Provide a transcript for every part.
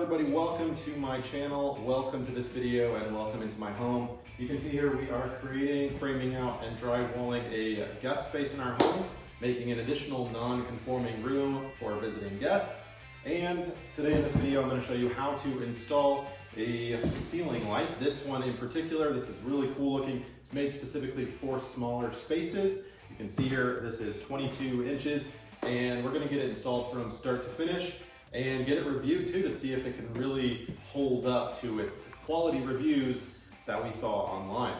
everybody, welcome to my channel, welcome to this video, and welcome into my home. You can see here we are creating, framing out, and drywalling a guest space in our home, making an additional non-conforming room for visiting guests. And today in this video I'm going to show you how to install a ceiling light. This one in particular, this is really cool looking. It's made specifically for smaller spaces. You can see here this is 22 inches, and we're going to get it installed from start to finish and get it reviewed too to see if it can really hold up to its quality reviews that we saw online.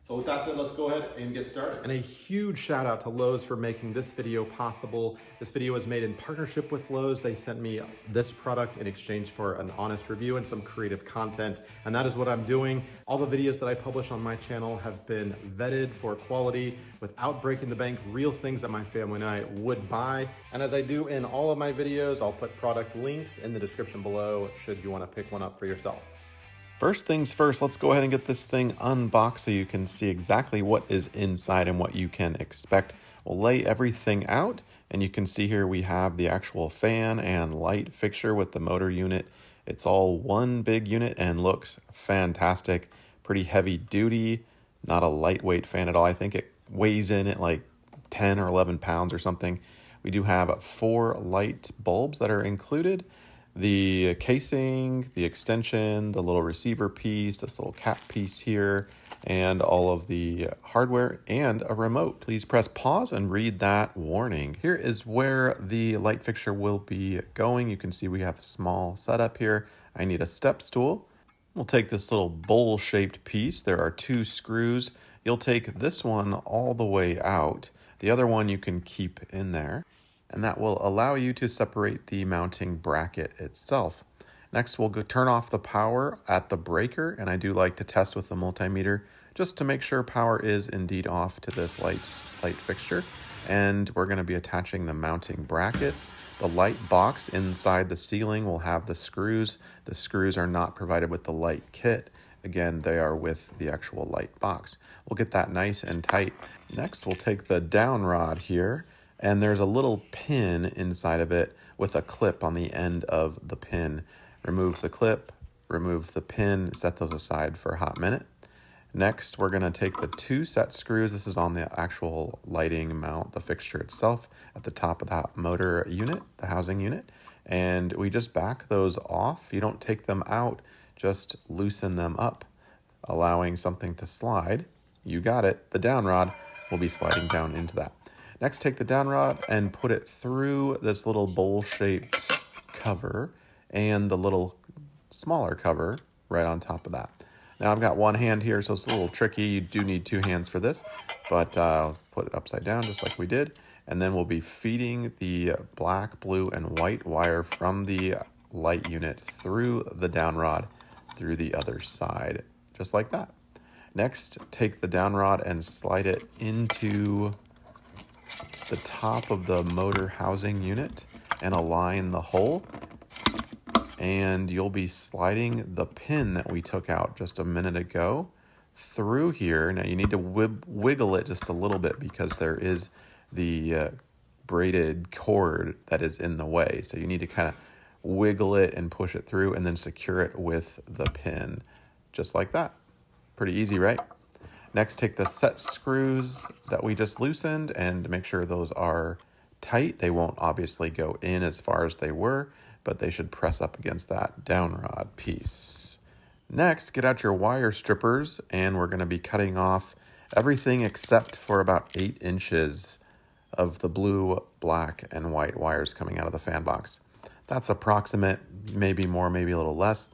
So with that said, let's go ahead and get started. And a huge shout out to Lowe's for making this video possible. This video was made in partnership with Lowe's. They sent me this product in exchange for an honest review and some creative content. And that is what I'm doing. All the videos that I publish on my channel have been vetted for quality without breaking the bank, real things that my family and I would buy. And as I do in all of my videos, I'll put product links in the description below should you want to pick one up for yourself. First things first, let's go ahead and get this thing unboxed so you can see exactly what is inside and what you can expect. We'll lay everything out, and you can see here we have the actual fan and light fixture with the motor unit. It's all one big unit and looks fantastic. Pretty heavy duty, not a lightweight fan at all. I think it weighs in at like 10 or 11 pounds or something. We do have 4 light bulbs that are included. The casing, the extension, the little receiver piece, this little cap piece here, and all of the hardware and a remote. Please press pause and read that warning. Here is where the light fixture will be going. You can see we have a small setup here. I need a step stool. We'll take this little bowl-shaped piece. There are 2 screws. You'll take this one all the way out. The other one you can keep in there, and that will allow you to separate the mounting bracket itself. Next, we'll go turn off the power at the breaker, and I do like to test with the multimeter just to make sure power is indeed off to this light fixture. And we're going to be attaching the mounting brackets. The light box inside the ceiling will have the screws. The screws are not provided with the light kit. Again, they are with the actual light box. We'll get that nice and tight. Next, we'll take the down rod here, and there's a little pin inside of it with a clip on the end of the pin. Remove the clip, remove the pin, set those aside for a hot minute. Next, we're going to take the 2 set screws. This is on the actual lighting mount, the fixture itself, at the top of that motor unit, the housing unit. And we just back those off. You don't take them out, just loosen them up, allowing something to slide. You got it. The down rod will be sliding down into that. Next, take the down rod and put it through this little bowl-shaped cover and the little smaller cover right on top of that. Now I've got one hand here, so it's a little tricky. You do need 2 hands for this, but I'll put it upside down just like we did. And then we'll be feeding the black, blue, and white wire from the light unit through the down rod through the other side, just like that. Next, take the down rod and slide it into the top of the motor housing unit and align the hole, and you'll be sliding the pin that we took out just a minute ago through here. Now you need to wiggle it just a little bit because there is the braided cord that is in the way, so you need to kind of wiggle it and push it through and then secure it with the pin just like that. Pretty easy, right? Next, take the set screws that we just loosened and make sure those are tight. They won't obviously go in as far as they were, but they should press up against that down rod piece. Next, get out your wire strippers, and we're going to be cutting off everything except for about 8 inches of the blue, black, and white wires coming out of the fan box. That's approximate, maybe more, maybe a little less.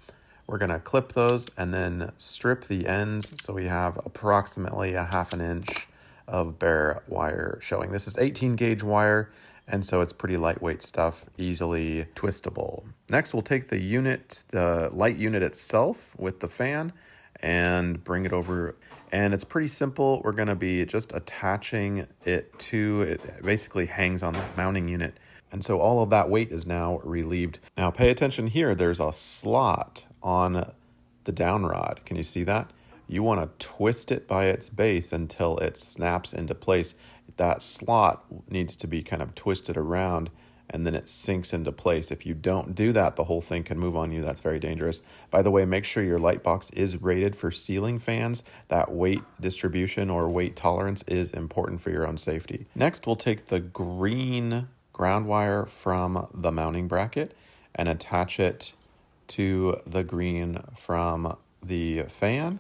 We're going to clip those and then strip the ends so we have approximately a 1/2 inch of bare wire showing. This is 18 gauge wire, and so it's pretty lightweight stuff, easily twistable. Next, we'll take the unit, the light unit itself with the fan, and bring it over. And it's pretty simple. We're going to be just attaching it to, it basically hangs on the mounting unit. And so all of that weight is now relieved. Now pay attention here, there's a slot on the down rod. Can you see that? You want to twist it by its base until it snaps into place. That slot needs to be kind of twisted around and then it sinks into place. If you don't do that, the whole thing can move on you. That's very dangerous. By the way, make sure your light box is rated for ceiling fans. That weight distribution or weight tolerance is important for your own safety. Next, we'll take the green ground wire from the mounting bracket and attach it to the green from the fan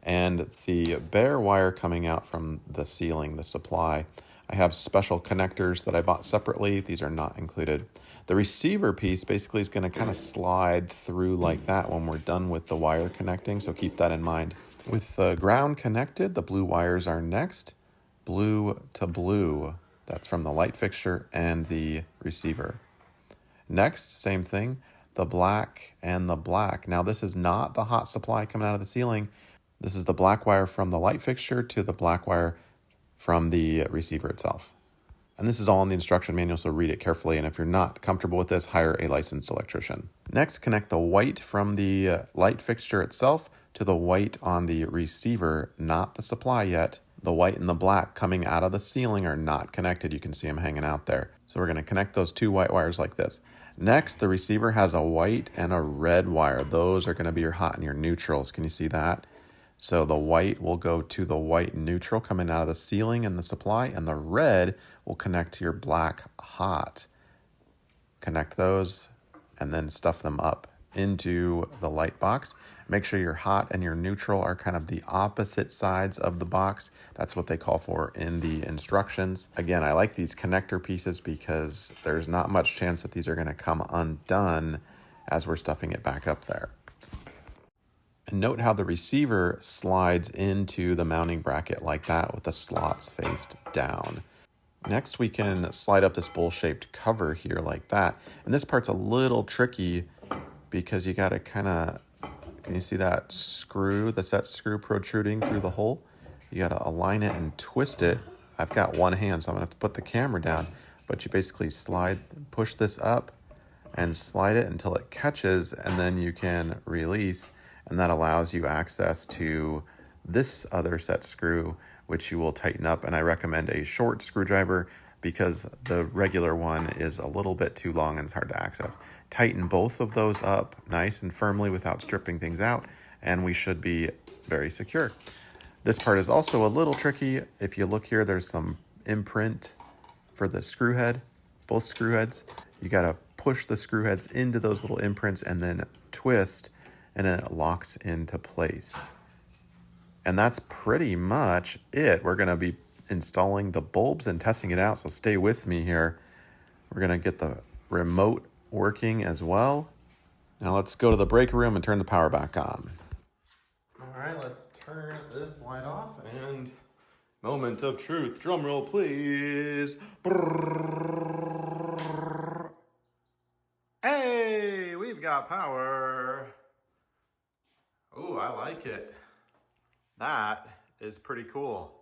and the bare wire coming out from the ceiling, the supply. I have special connectors that I bought separately. These are not included. The receiver piece basically is going to kind of slide through like that when we're done with the wire connecting, so keep that in mind. With the ground connected, the blue wires are next. Blue to blue. That's from the light fixture and the receiver. Next, same thing, the black and the black. Now this is not the hot supply coming out of the ceiling. This is the black wire from the light fixture to the black wire from the receiver itself. And this is all in the instruction manual, so read it carefully. And if you're not comfortable with this, hire a licensed electrician. Next, connect the white from the light fixture itself to the white on the receiver, not the supply yet. The white and the black coming out of the ceiling are not connected. You can see them hanging out there. So we're going to connect those two white wires like this. Next, the receiver has a white and a red wire. Those are going to be your hot and your neutrals. Can you see that? So the white will go to the white neutral coming out of the ceiling and the supply, and the red will connect to your black hot. Connect those and then stuff them up into the light box. Make sure your hot and your neutral are kind of the opposite sides of the box. That's what they call for in the instructions. Again, I like these connector pieces because there's not much chance that these are going to come undone as we're stuffing it back up there. And note how the receiver slides into the mounting bracket like that with the slots faced down. Next, we can slide up this bowl-shaped cover here like that. And this part's a little tricky because you got to kind of, can you see that screw, the set screw protruding through the hole? You got to align it and twist it. I've got one hand, so I'm going to have to put the camera down. But you basically push this up and slide it until it catches, and then you can release. And that allows you access to this other set screw, which you will tighten up. And I recommend a short screwdriver because the regular one is a little bit too long and it's hard to access. Tighten both of those up nice and firmly without stripping things out, and we should be very secure. This part is also a little tricky. If you look here, there's some imprint for the screw head, both screw heads. You got to push the screw heads into those little imprints and then twist, and then it locks into place. And that's pretty much it. We're going to be installing the bulbs and testing it out, so stay with me here. We're going to get the remote working as well. Now let's go to the breaker room and turn the power back on. All right, let's turn this light off, and moment of truth. Drum roll, please. Hey, we've got power. Oh, I like it. That is pretty cool.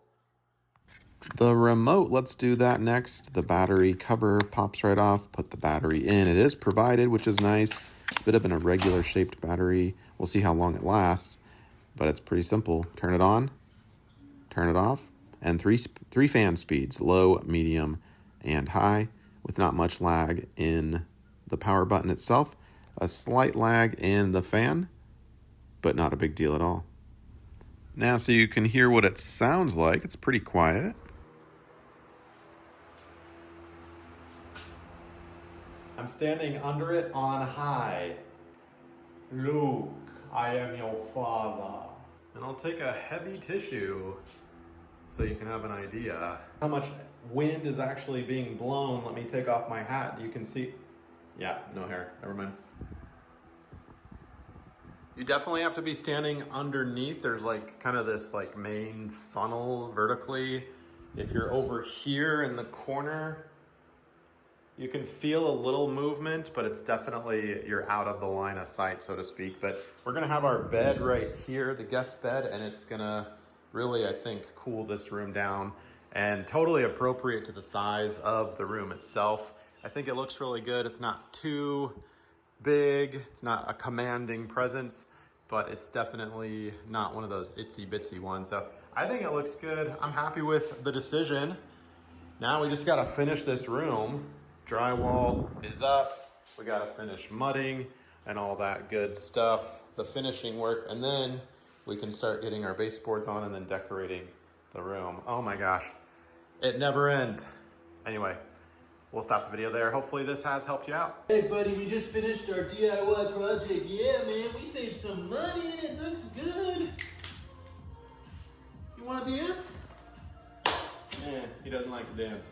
The remote, let's do that next. The battery cover pops right off. Put the battery in. It is provided, which is nice. It's a bit of an irregular shaped battery. We'll see how long it lasts, but it's pretty simple. Turn it on, turn it off, and three fan speeds, low, medium, and high, with not much lag in the power button itself. A slight lag in the fan, but not a big deal at all. Now, so you can hear what it sounds like. It's pretty quiet. I'm standing under it on high. Luke, I am your father. And I'll take a heavy tissue so you can have an idea how much wind is actually being blown. Let me take off my hat. You can see, yeah, no hair, never mind. You definitely have to be standing underneath. There's like kind of this like main funnel vertically. If you're over here in the corner, you can feel a little movement, but it's definitely, you're out of the line of sight, so to speak. But we're gonna have our bed right here, the guest bed, and it's gonna really, I think, cool this room down and totally appropriate to the size of the room itself. I think it looks really good. It's not too big, it's not a commanding presence, but it's definitely not one of those itsy bitsy ones. So I think it looks good. I'm happy with the decision. Now we just gotta finish this room, Drywall is up. We gotta finish mudding and all that good stuff, the finishing work, and then we can start getting our baseboards on and then decorating the room. Oh my gosh, it never ends. Anyway, we'll stop the video there. Hopefully this has helped you out. Hey buddy, we just finished our DIY project. Yeah man, we saved some money and it looks good. You wanna dance? Yeah, he doesn't like to dance.